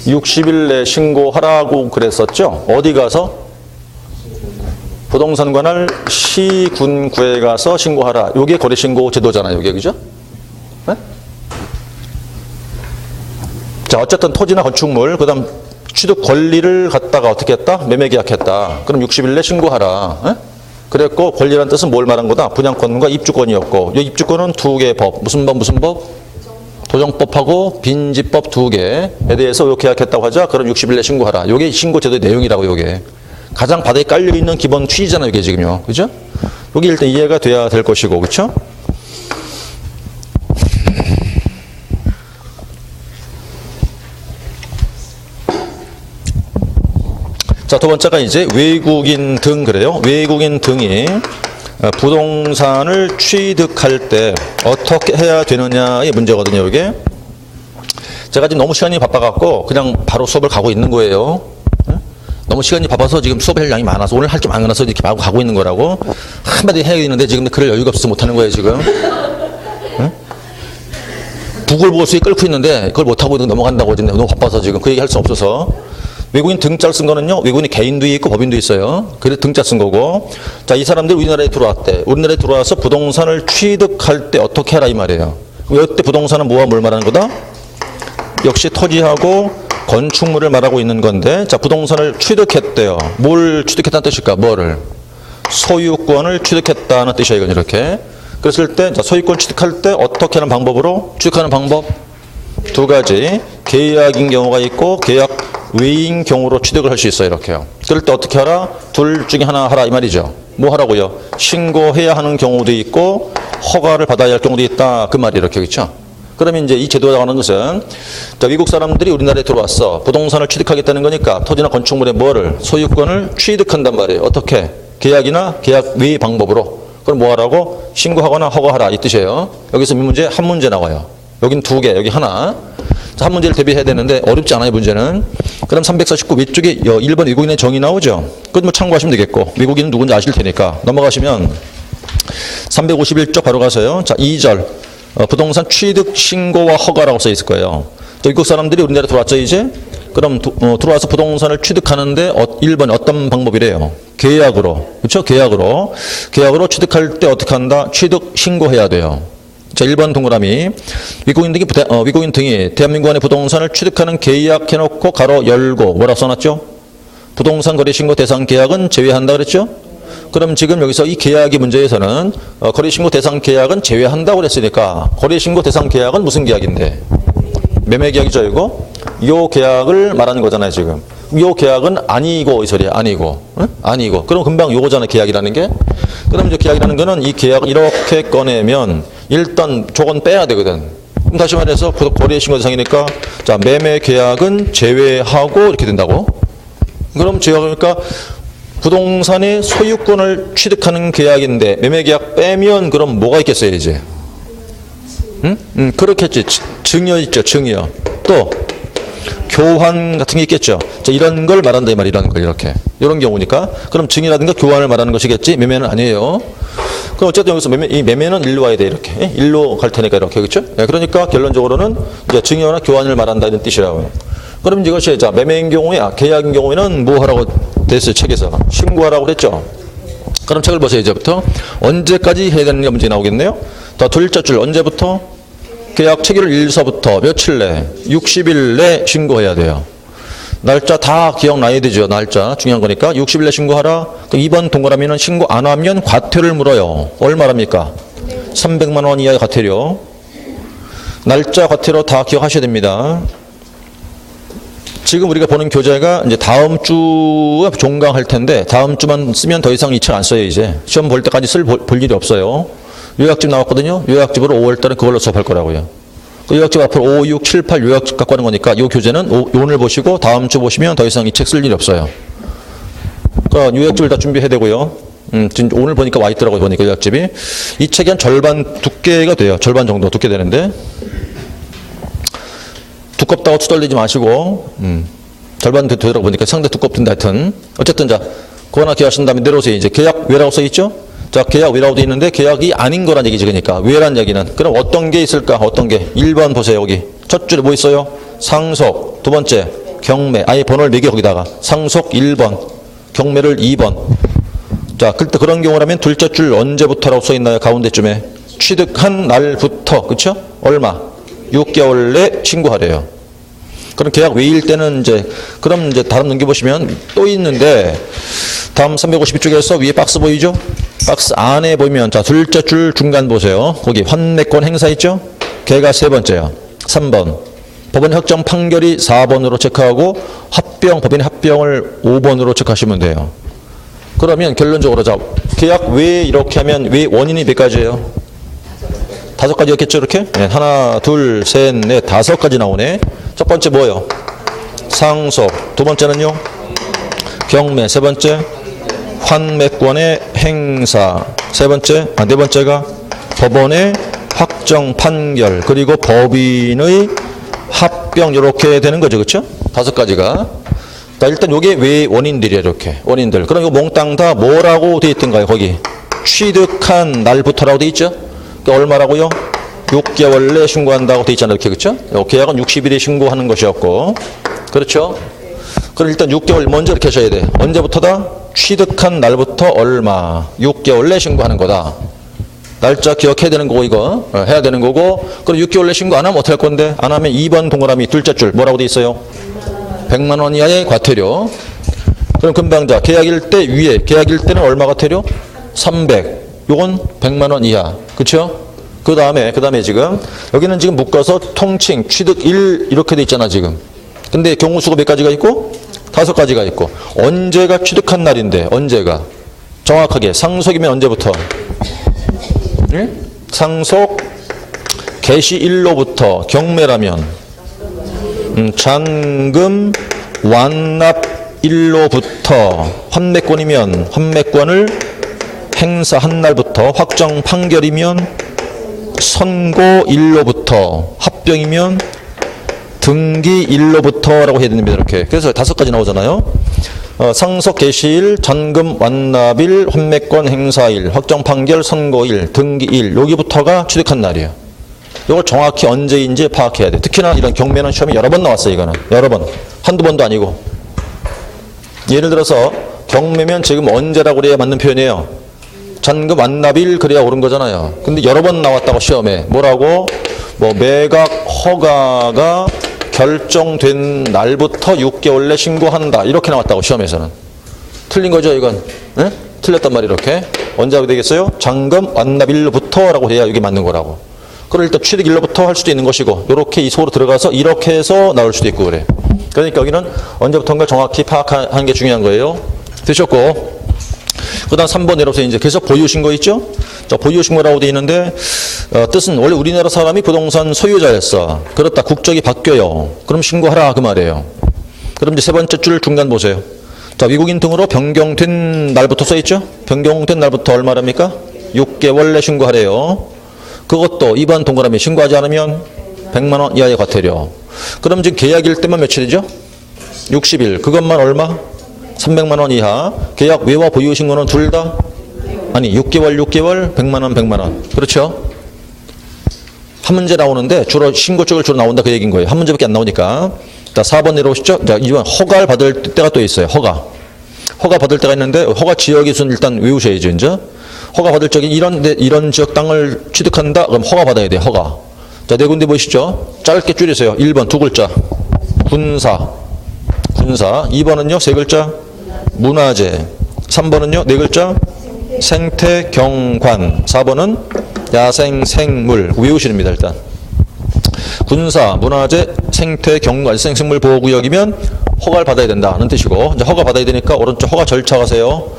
60일 내 신고하라고 그랬었죠? 어디 가서? 부동산 관할 시군구에 가서 신고하라. 요게 거래신고 제도잖아요, 요게. 그죠? 자, 어쨌든 토지나 건축물, 그 다음 취득 권리를 갖다가 어떻게 했다? 매매 계약했다. 그럼 60일 내 신고하라. 그랬고, 권리라는 뜻은 뭘 말한 거다? 분양권과 입주권이었고, 이 입주권은 두 개의 법. 무슨 법, 무슨 법? 도정법하고 빈집법 두 개에 대해서 요 계약했다고 하자. 그럼 60일 내 신고하라. 요게 신고 제도의 내용이라고, 요게. 가장 바닥에 깔려있는 기본 취지잖아요, 이게 지금요. 그죠? 여기 일단 이해가 돼야 될 것이고, 그쵸? 자, 두 번째가 이제 외국인 등 그래요. 외국인 등이 부동산을 취득할 때 어떻게 해야 되느냐의 문제거든요, 이게. 제가 지금 너무 시간이 바빠갖고 그냥 바로 수업을 가고 있는 거예요. 너무 시간이 바빠서 지금 수업할 양이 많아서 오늘 할 게 많아서 이렇게 마구 가고 있는 거라고. 한마디 해야 되는데 지금 그럴 여유가 없어서 못하는 거예요, 지금. 북을 보고 수익 끓고 있는데 그걸 못하고 넘어간다고 지금 너무 바빠서 지금 그 얘기 할 수 없어서. 외국인 등자를 쓴 거는요, 외국인이 개인도 있고 법인도 있어요. 그래서 등자 쓴 거고. 자, 이 사람들이 우리나라에 들어왔대. 우리나라에 들어와서 부동산을 취득할 때 어떻게 해라 이 말이에요. 이때 부동산은 뭐와 뭘 말하는 거다? 역시 토지하고 건축물을 말하고 있는 건데, 자, 부동산을 취득했대요. 뭘 취득했다는 뜻일까? 뭐를? 소유권을 취득했다는 뜻이야, 이건 이렇게. 그랬을 때, 자, 소유권 취득할 때 어떻게 하는 방법으로? 취득하는 방법? 두 가지. 계약인 경우가 있고, 계약 외인 경우로 취득을 할 수 있어요, 이렇게요. 그럴 때 어떻게 하라? 둘 중에 하나 하라, 이 말이죠. 뭐 하라고요? 신고해야 하는 경우도 있고, 허가를 받아야 할 경우도 있다. 그 말이 이렇게, 그렇죠? 그러면 이제 이 제도라고 하는 것은, 자, 외국 사람들이 우리나라에 들어왔어. 부동산을 취득하겠다는 거니까 토지나 건축물의 뭐를? 소유권을 취득한단 말이에요. 어떻게? 계약이나 계약 외의 방법으로. 그럼 뭐 하라고? 신고하거나 허가하라, 이 뜻이에요. 여기서 문제, 한 문제 나와요. 여긴 두 개, 여기 하나. 자, 한 문제를 대비해야 되는데 어렵지 않아요, 문제는. 그럼 349 위쪽에 1번 외국인의 정의 나오죠? 그건 뭐 참고하시면 되겠고, 외국인은 누군지 아실 테니까. 넘어가시면 351쪽 바로 가서요. 자, 2절. 부동산 취득 신고와 허가라고 써 있을 거예요. 외국 사람들이 우리나라에 들어왔죠, 이제? 그럼 들어와서 부동산을 취득하는데 1번 어떤 방법이래요? 계약으로. 그렇죠? 계약으로. 계약으로 취득할 때 어떻게 한다? 취득 신고해야 돼요. 자, 1번 동그라미. 외국인 등이 대한민국 안에 부동산을 취득하는 계약해놓고 가로 열고 뭐라고 써놨죠? 부동산 거래 신고 대상 계약은 제외한다 그랬죠? 그럼 지금 여기서 이 계약의 문제에서는 거래 신고 대상 계약은 제외한다고 그랬으니까 거래 신고 대상 계약은 무슨 계약인데? 매매 계약이죠, 이거? 요 계약을 말하는 거잖아요, 지금. 요 계약은 아니고 이 소리야, 아니고. 응? 아니고. 그럼 금방 요거잖아, 계약이라는 게. 그럼 이제 계약이라는 거는 이 계약을 이렇게 꺼내면 일단 저건 빼야 되거든. 그럼 다시 말해서 거래 신고 대상이니까 자, 매매 계약은 제외하고 이렇게 된다고. 그럼 제외하니까 부동산의 소유권을 취득하는 계약인데 매매계약 빼면 그럼 뭐가 있겠어요 이제? 응? 그렇겠지. 증여 있죠. 증여. 또 교환 같은 게 있겠죠. 자, 이런 걸 말한다 이 말. 이런 걸 이렇게. 이런 경우니까 그럼 증여라든가 교환을 말하는 것이겠지. 매매는 아니에요. 그럼 어쨌든 여기서 이 매매는 일로 와야 돼 이렇게. 예? 일로 갈 테니까 이렇게. 그렇죠? 예, 그러니까 결론적으로는 이제 증여나 교환을 말한다 이런 뜻이라고요. 그럼 이것이 자 매매인 경우에 계약인 경우에는 뭐 하라고 됐어요 책에서 신고하라고 그랬죠. 그럼 책을 보세요 이제부터. 언제까지 해야 되는 게 문제 나오겠네요. 자 둘째 줄 언제부터? 계약 체결 일서부터 며칠 내? 60일 내 신고해야 돼요. 날짜 다 기억나야 되죠. 날짜 중요한 거니까 60일 내 신고하라. 2번 동그라미는 신고 안 하면 과태료를 물어요. 얼마랍니까? 300만 원 이하의 과태료. 날짜 과태료 다 기억하셔야 됩니다. 지금 우리가 보는 교재가 이제 다음 주에 종강할 텐데 다음 주만 쓰면 더 이상 이 책 안 써요 이제. 시험 볼 때까지 볼 일이 없어요. 요약집 나왔거든요. 요약집으로 5월달에 그걸로 수업할 거라고요. 그 요약집 앞으로 5, 6, 7, 8 요약집 갖고 하는 거니까 이 교재는 오늘 보시고 다음 주 보시면 더 이상 이 책 쓸 일이 없어요. 그러니까 요약집을 다 준비해야 되고요. 오늘 보니까 와 있더라고요. 보니까 요약집이. 이 책이 한 절반 두께가 돼요. 절반 정도 두께 되는데 두껍다고 투덜리지 마시고 절반 되더라고 보니까 상당히 두껍던데 하여튼 어쨌든 자 그거 하나 기억하신 다음에 내려오세요. 이제 계약 외라고 써 있죠? 자 계약 외라고 돼 있는데 계약이 아닌 거란 얘기지. 그러니까 외란 얘기는 그럼 어떤 게 있을까? 어떤 게 1번 보세요. 여기 첫 줄에 뭐 있어요? 상속. 두 번째 경매. 아예 번호를 매겨 거기다가 상속 1번 경매를 2번. 자 그때 그런 경우라면 둘째 줄 언제부터라고 써 있나요? 가운데쯤에 취득한 날부터. 그렇죠? 얼마? 6개월 내 신고하래요. 그럼 계약 외일 때는 이제 그럼 이제 다음 넘겨보시면 또 있는데 다음 352쪽에서 위에 박스 보이죠? 박스 안에 보면 자 둘째 줄 중간 보세요. 거기 환매권 행사 있죠? 걔가 세 번째야. 3번. 법원 확정 판결이 4번으로 체크하고 법인의 합병을 5번으로 체크하시면 돼요. 그러면 결론적으로 자 계약 외에 이렇게 하면 외 원인이 몇 가지예요? 5가지였겠죠 이렇게? 네, 하나, 둘, 셋, 넷, 5가지 나오네. 첫 번째 뭐예요? 상속. 두 번째는요? 경매. 세 번째 환매권의 행사. 네 번째가 법원의 확정 판결. 그리고 법인의 합병 이렇게 되는 거죠. 그렇죠? 5가지가. 자, 일단 요게 왜 원인들이에요. 이렇게 원인들. 그럼 이거 몽땅 다 뭐라고 돼 있던가요? 거기 취득한 날부터라고 돼 있죠? 얼마라고요? 6개월 내 신고한다고 돼 있잖아요. 이렇게 그렇죠? 계약은 60일에 신고하는 것이었고 그렇죠? 그럼 일단 6개월 먼저 이렇게 하셔야 돼. 언제부터다? 취득한 날부터 얼마 6개월 내 신고하는 거다. 날짜 기억해야 되는 거고 이거 해야 되는 거고 그럼 6개월 내 신고 안 하면 어떻게 할 건데? 안 하면 2번 동그라미 둘째 줄 뭐라고 돼 있어요? 100만 원 이하의 과태료. 그럼 금방 자 계약일 때 위에 계약일 때는 얼마 과태료? 300. 요건 100만 원 이하. 그렇죠? 그 다음에 지금 여기는 지금 묶어서 통칭 취득 1 이렇게 돼 있잖아 지금. 근데 경우수가 몇 가지가 있고 5가지가 있고 언제가 취득한 날인데 언제가 정확하게 상속이면 언제부터? 예? 상속 개시일로부터. 경매라면 잔금 완납일로부터. 환매권이면 환매권을 행사한 날부터. 확정 판결이면 선고일로부터. 합병이면 등기일로부터라고 해야 됩니다. 이렇게. 그래서 5가지 나오잖아요. 상속 개시일, 잔금 완납일, 환매권 행사일, 확정 판결, 선고일, 등기일. 여기부터가 취득한 날이에요. 이걸 정확히 언제인지 파악해야 돼. 특히나 이런 경매는 시험이 여러 번 나왔어요. 이거는 여러 번. 한두 번도 아니고. 예를 들어서 경매면 지금 언제라고 그래야 맞는 표현이에요. 잔금 완납일 그래야 옳은 거잖아요. 근데 여러 번 나왔다고 시험에. 뭐라고? 뭐 매각 허가가 결정된 날부터 6개월 내 신고한다. 이렇게 나왔다고 시험에서는. 틀린 거죠 이건. 네? 틀렸단 말이에요. 이렇게. 언제 하게 되겠어요? 잔금 완납일로부터 라고 해야 이게 맞는 거라고. 그럼 일단 취득일로부터 할 수도 있는 것이고 이렇게 이 속으로 들어가서 이렇게 해서 나올 수도 있고 그래. 그러니까 여기는 언제부터인가 정확히 파악하는 게 중요한 거예요. 되셨고 그 다음 3번 내려서 이제 계속 보유신고 있죠? 자, 보유신고라고 되어 있는데 뜻은 원래 우리나라 사람이 부동산 소유자였어. 그렇다 국적이 바뀌어요. 그럼 신고하라 그 말이에요. 그럼 이제 세 번째 줄 중간 보세요. 자, 외국인 등으로 변경된 날부터 써있죠? 변경된 날부터 얼마랍니까? 6개월 내 신고하래요. 그것도 이번 동그라미 신고하지 않으면 100만 원 이하의 과태료. 그럼 지금 계약일 때만 며칠이죠? 60일. 그것만 얼마? 300만 원 이하. 계약 외와 보유 신고는 둘 다? 아니, 6개월, 100만 원, 100만 원. 그렇죠? 한 문제 나오는데 주로 신고 쪽을 주로 나온다 그 얘기인 거예요. 한 문제밖에 안 나오니까. 자, 4번 내려오시죠. 자, 이번 허가를 받을 때가 또 있어요. 허가 받을 때가 있는데 허가 지역의 순 일단 외우셔야죠. 이제 허가 받을 적에 이런 지역 땅을 취득한다. 그럼 허가 받아야 돼요. 허가. 자, 네 군데 보시죠. 짧게 줄이세요. 1번 두 글자. 군사. 2번은요. 세 글자. 문화재. 3번은요. 네 글자. 생태경관. 4번은 야생생물. 외우시랍니다. 일단. 군사, 문화재, 생태경관, 야생생물 보호구역이면 허가를 받아야 된다는 뜻이고, 이제 허가 받아야 되니까 오른쪽 허가 절차 가세요.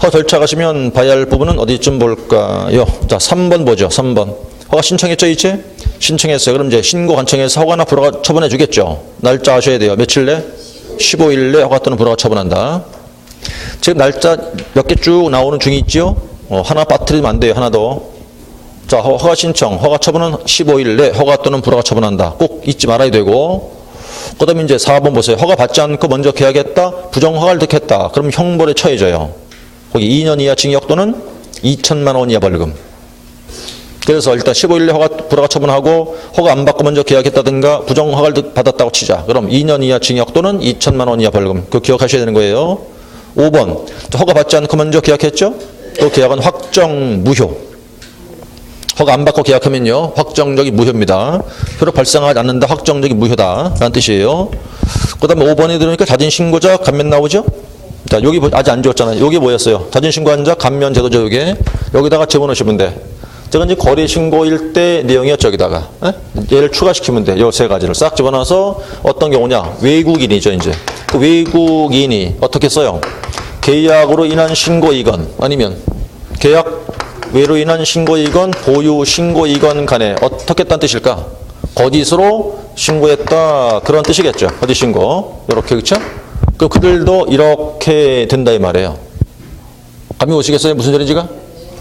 허가 절차 가시면 봐야 할 부분은 어디쯤 볼까요? 자, 3번 보죠. 3번. 허가 신청했죠, 이제? 신청했어요. 그럼 이제 신고 관청에서 허가나 불허가 처분해 주겠죠. 날짜 아셔야 돼요. 며칠 내? 15일 내 허가 또는 불허가 처분한다. 지금 날짜 몇 개 쭉 나오는 중이 있지요? 하나 빠뜨리면 안 돼요. 하나 더. 자, 허가 신청, 허가 처분은 15일 내 허가 또는 불허가 처분한다. 꼭 잊지 말아야 되고, 그 다음에 이제 4번 보세요. 허가 받지 않고 먼저 계약했다, 부정허가를 득했다. 그럼 형벌에 처해져요. 거기 2년 이하 징역 또는 2천만 원 이하 벌금. 그래서 일단 15일 내 허가, 불허가 처분하고, 허가 안 받고 먼저 계약했다든가, 부정허가를 받았다고 치자. 그럼 2년 이하 징역 또는 2천만 원 이하 벌금. 그거 기억하셔야 되는 거예요. 5번. 허가 받지 않고 먼저 계약했죠? 또 계약은 확정 무효. 허가 안 받고 계약하면요, 확정적인 무효입니다. 효력 발생하지 않는다, 확정적인 무효다 라는 뜻이에요. 그 다음에 5번에 들으니까 자진신고자 감면 나오죠? 자, 여기 아직 안 지웠잖아요. 여기 뭐였어요? 자진신고한 자 감면 제도죠. 여기다가 집어넣으시면 돼. 제가 이제 거래신고일 때 내용이었죠. 여기다가 얘를 추가시키면 돼. 요 세 가지를 싹 집어넣어서 어떤 경우냐, 외국인이죠. 이제 그 외국인이 어떻게 써요? 계약으로 인한 신고이건 아니면 계약 외로 인한 신고이건 보유 신고이건 간에 어떻게 했다는 뜻일까? 거짓으로 신고했다, 그런 뜻이겠죠. 거짓 신고. 이렇게, 그렇죠? 그 그들도 이렇게 된다 이 말이에요. 감이 오시겠어요? 무슨 소리인지가?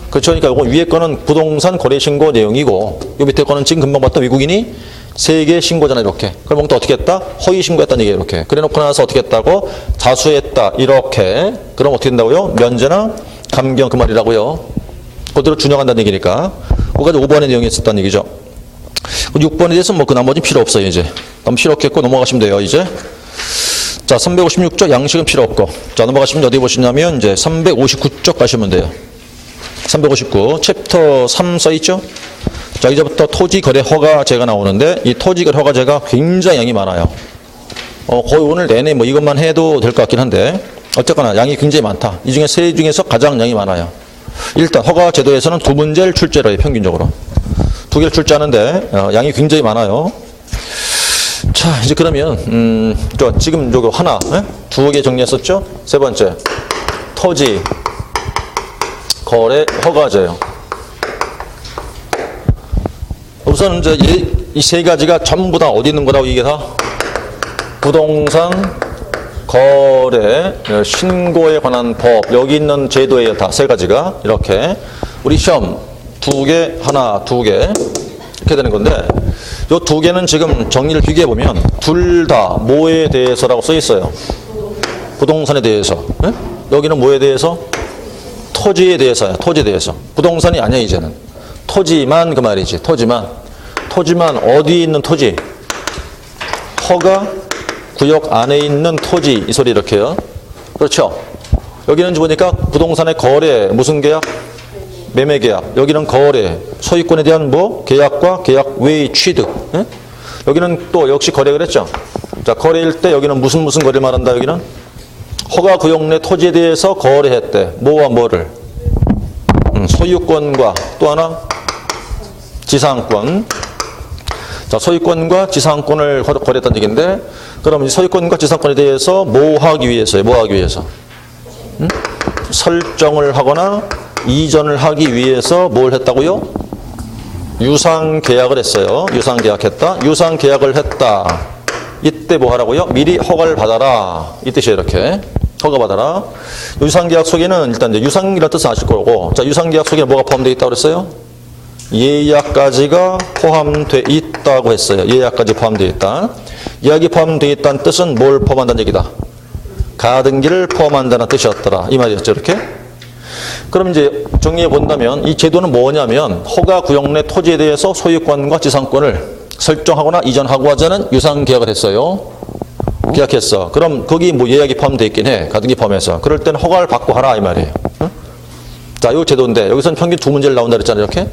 그렇죠. 그러니까 이거 위에 거는 부동산 거래 신고 내용이고, 요 밑에 거는 지금 금방 봤던 외국인이 세계 신고잖아. 이렇게. 그럼 또 어떻게 했다? 허위 신고했다는 얘기예요. 이렇게. 그래 놓고 나서 어떻게 했다고? 자수했다. 이렇게. 그럼 어떻게 된다고요? 면제나 감경 그 말이라고요. 그대로 준용한다는 얘기니까. 그거까지 5번의 내용이 있었다는 얘기죠. 6번에 대해서 뭐 그 나머지 필요 없어요. 이제 그럼 필요 없겠고 넘어가시면 돼요. 이제 자, 356쪽 양식은 필요 없고, 자, 넘어가시면 어디 보시냐면 이제 359쪽 가시면 돼요. 359 챕터 3 써있죠. 자, 이제부터 토지거래 허가제가 나오는데, 이 토지거래 허가제가 굉장히 양이 많아요. 거의 오늘 내내 뭐 이것만 해도 될 것 같긴 한데, 어쨌거나 양이 굉장히 많다. 이 중에 세 중에서 가장 양이 많아요. 일단 허가 제도에서는 두 문제를 출제를 해요. 평균적으로 두 개를 출제하는데 양이 굉장히 많아요. 자, 이제 그러면 지금 요거 하나, 두 개 정리했었죠. 세 번째 토지 거래 허가제요. 우선 이제 이 세 가지가 전부 다 어디 있는 거라고, 이게 다 부동산 거래 신고에 관한 법, 여기 있는 제도예요. 다 세 가지가. 이렇게 우리 시험 두 개, 하나, 두 개 이렇게 되는 건데, 요 두 개는 지금 정리를 비교해 보면 둘 다 뭐에 대해서라고 써 있어요. 부동산에 대해서. 여기는 뭐에 대해서? 토지에 대해서야. 토지에 대해서. 부동산이 아니야. 이제는 토지만 그 말이지. 토지만 어디 있는 토지? 허가 구역 안에 있는 토지, 이 소리 이렇게요. 그렇죠? 여기는 보니까 부동산의 거래, 무슨 계약? 매매 계약. 여기는 거래, 소유권에 대한 뭐? 계약과 계약 외의 취득. 여기는 또 역시 거래 그랬죠? 자, 거래일 때 여기는 무슨 거래를 말한다, 여기는? 허가 구역 내 토지에 대해서 거래했대. 뭐와 뭐를? 소유권과 또 하나? 지상권. 자, 소유권과 지상권을 거래했다는 얘기인데, 그럼 소유권과 지상권에 대해서 뭐 하기 위해서요? 뭐 하기 위해서? 설정을 하거나 이전을 하기 위해서 뭘 했다고요? 유상계약을 했어요. 유상계약했다. 유상계약을 했다. 이때 뭐 하라고요? 미리 허가를 받아라. 이 뜻이에요. 이렇게. 허가받아라. 유상계약 속에는 일단 이제 유상이라는 뜻은 아실 거고, 자, 유상계약 속에 뭐가 포함되어 있다고 그랬어요? 예약까지가 포함되어 있다고 했어요. 예약까지 포함되어 있다. 예약이 포함되어 있다는 뜻은 뭘 포함한다는 얘기다? 가등기를 포함한다는 뜻이었더라. 이 말이었죠, 이렇게? 그럼 이제 정리해 본다면 이 제도는 뭐냐면 허가구역 내 토지에 대해서 소유권과 지상권을 설정하거나 이전하고 하자는 유상계약을 했어요. 계약했어. 그럼 거기 뭐 예약이 포함되어 있긴 해. 가등기 포함해서. 그럴 때는 허가를 받고 하라 이 말이에요. 응? 자, 요 제도인데 여기서는 평균 두 문제를 나온다 그랬잖아요. 이렇게.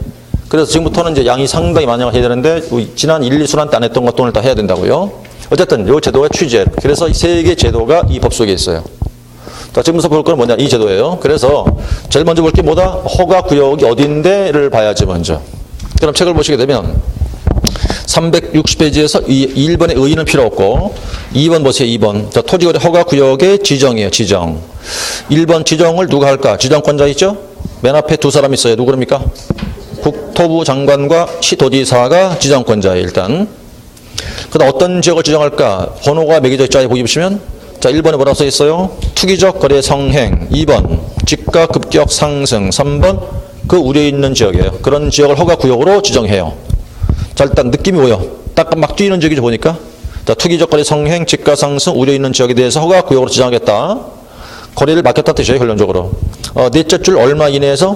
그래서 지금부터는 이제 양이 상당히 많이 해야 되는데 지난 1, 2수란 때 안 했던 것도 오늘 다 해야 된다고요. 어쨌든 요 제도가 취재. 그래서 이 세 개의 제도가 이 법 속에 있어요. 자, 지금부터 볼 건 뭐냐? 이 제도예요. 그래서 제일 먼저 볼 게 뭐다? 허가구역이 어딘데를 봐야지 먼저. 그럼 책을 보시게 되면 360페이지에서 1번의 의의는 필요 없고 2번 보세요. 2번. 자, 토지거래 허가구역의 지정이에요. 지정. 1번 지정을 누가 할까? 지정권자 있죠? 맨 앞에 두 사람 있어요. 누구 그럽니까? 국토부 장관과 시도지사가 지정권자예요. 일단. 그다음 어떤 지역을 지정할까? 번호가 매겨져 있죠. 보기 보시면. 자, 1번에 뭐라고 써 있어요? 투기적 거래 성행. 2번 집가 급격 상승. 3번 그 우려 있는 지역이에요. 그런 지역을 허가구역으로 지정해요. 자, 일단 느낌이 뭐예요? 딱 막 뛰는 지역이죠, 보니까. 자, 투기적 거래 성행, 집가 상승, 우려 있는 지역에 대해서 허가구역으로 지정하겠다. 거래를 맡겼다는 뜻이에요, 결론적으로. 넷째 줄 얼마 이내에서?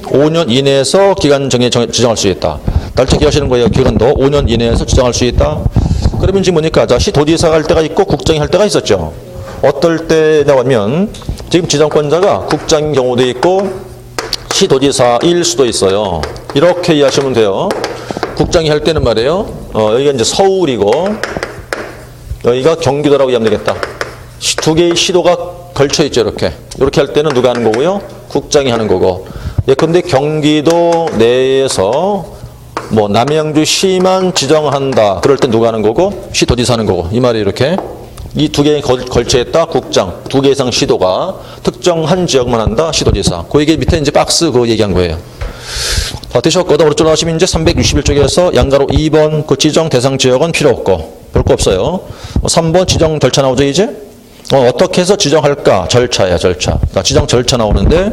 5년 이내에서 기간 정해 지정할 수 있다. 날짜 기하시는 거예요. 기간도 5년 이내에서 지정할 수 있다. 그러면 지금 뭐니까? 자, 시도지사가 할 때가 있고 국장이 할 때가 있었죠. 어떨 때냐면 지금 지정권자가 국장인 경우도 있고 시도지사일 수도 있어요. 이렇게 이해하시면 돼요. 국장이 할 때는 말이에요. 여기가 이제 서울이고 여기가 경기도라고 이해하면 되겠다. 두 개의 시도가 걸쳐 있죠, 이렇게. 이렇게 할 때는 누가 하는 거고요? 국장이 하는 거고. 예컨대 경기도 내에서 뭐 남양주시만 지정한다. 그럴 때 누가 하는 거고? 시도지사 하는 거고. 이 말이 이렇게. 이 두 개에 걸쳐 있다. 국장. 두 개 이상 시도가 특정한 지역만 한다. 시도지사. 그 얘기 밑에 이제 박스 그거 얘기한 거예요. 다 되셨거든. 오른쪽으로 하시면 이제 361쪽에서 양가로 2번 그 지정 대상 지역은 필요 없고 볼 거 없어요. 3번 지정 절차 나오죠, 이제? 어떻게 해서 지정할까? 절차야, 절차. 자, 지정 절차 나오는데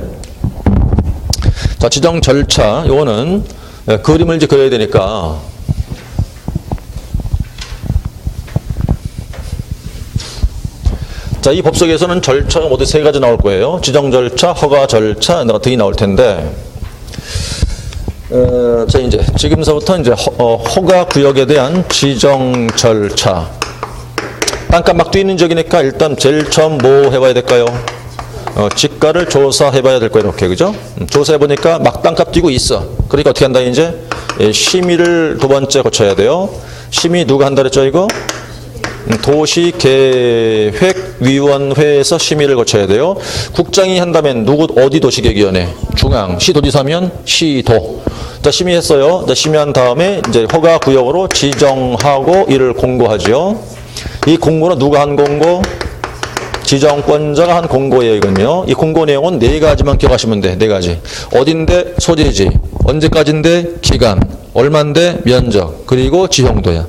자, 지정 절차 요거는 그림을 이제 그려야 되니까 자, 이 법 속에서는 절차가 모두 세 가지 나올 거예요. 지정 절차, 허가 절차 등이 나올 텐데 자, 이제 지금서부터 이제 허가 구역에 대한 지정 절차. 땅값 막 뛰는 지역이니까 일단 제일 처음 뭐 해봐야 될까요? 지가를 조사해봐야 될 거예요, 이렇게. 그죠? 조사해보니까 막 땅값 뛰고 있어. 그러니까 어떻게 한다, 이제? 심의를 두 번째 거쳐야 돼요. 심의 누가 한다 그랬죠, 이거? 도시계획위원회에서 심의를 거쳐야 돼요. 국장이 한다면 어디 도시계획위원회? 중앙. 시도지사면 시도. 자, 심의했어요. 자, 심의한 다음에 이제 허가구역으로 지정하고 이를 공고하죠. 이 공고는 누가 한 공고? 지정권자가 한 공고예요, 이건요. 이 공고 내용은 네 가지만 기억하시면 돼. 네 가지. 어딘데? 소재지. 언제까지인데? 기간. 얼만데? 면적. 그리고 지형도야.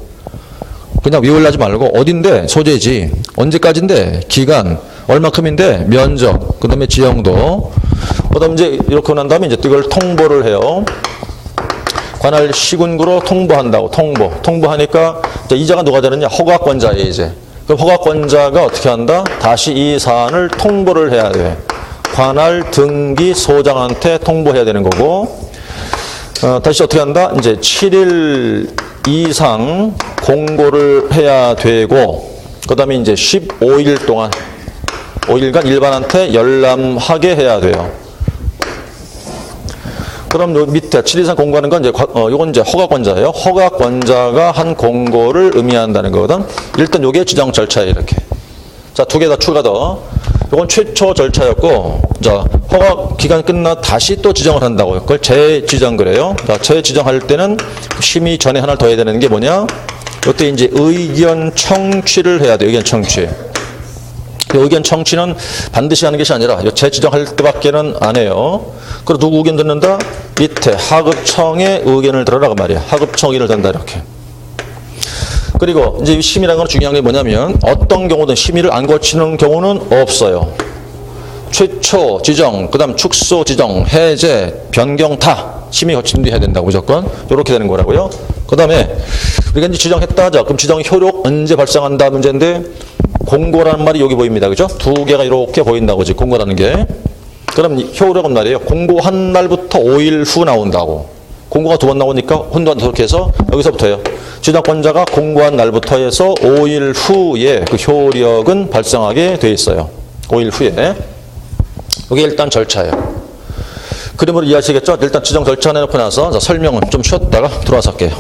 그냥 외우려지 말고 어딘데? 소재지. 언제까지인데? 기간. 얼마큼인데? 면적. 그 다음에 지형도. 그 다음에 이제 이렇게 난 다음에 이제 이걸 통보를 해요. 관할 시군구로 통보한다고. 통보하니까 이제 이자가 누가 되느냐? 허가권자예요, 이제. 그럼 허가권자가 어떻게 한다? 다시 이 사안을 통보를 해야 돼. 관할 등기 소장한테 통보해야 되는 거고. 다시 어떻게 한다? 이제 7일 이상 공고를 해야 되고, 그 다음에 이제 15일 동안, 5일간 일반한테 열람하게 해야 돼요. 그럼 요 밑에 7일 이상 공고하는 건 이제, 요건 이제 허가권자예요. 허가권자가 한 공고를 의미한다는 거거든. 일단 요게 지정 절차예요, 이렇게. 자, 두 개 다 추가 더. 요건 최초 절차였고, 자, 허가 기간 끝나 다시 또 지정을 한다고요. 그걸 재지정 그래요. 자, 재지정할 때는 심의 전에 하나를 더 해야 되는 게 뭐냐? 이때 이제 의견 청취를 해야 돼요. 의견 청취. 의견 청취는 반드시 하는 것이 아니라 재지정할 때밖에는 안 해요. 그리고 누구 의견 듣는다? 밑에 하급청의 의견을 들어라 그 말이야. 하급청 의견을 듣는다, 이렇게. 그리고 이제 이 심의라는 건 중요한 게 뭐냐면 어떤 경우든 심의를 안 거치는 경우는 없어요. 최초 지정, 그다음 축소 지정, 해제, 변경 다 심의 거친 뒤 해야 된다고 무조건 이렇게 되는 거라고요. 그다음에 우리가 이제 지정했다 하자. 그럼 지정 효력 언제 발생한다 문제인데 공고라는 말이 여기 보입니다. 그죠? 두 개가 이렇게 보인다고 지 공고라는 게. 그럼 효력은 말이에요. 공고한 날부터 5일 후 나온다고. 공고가 두 번 나오니까 혼돈한다 그렇게 해서 여기서부터요. 지정권자가 공고한 날부터 해서 5일 후에 그 효력은 발생하게 돼 있어요. 5일 후에. 이게 일단 절차예요. 그림으로 이해하시겠죠? 일단 지정 절차 내놓고 나서 설명은 좀 쉬었다가 들어와서 할게요.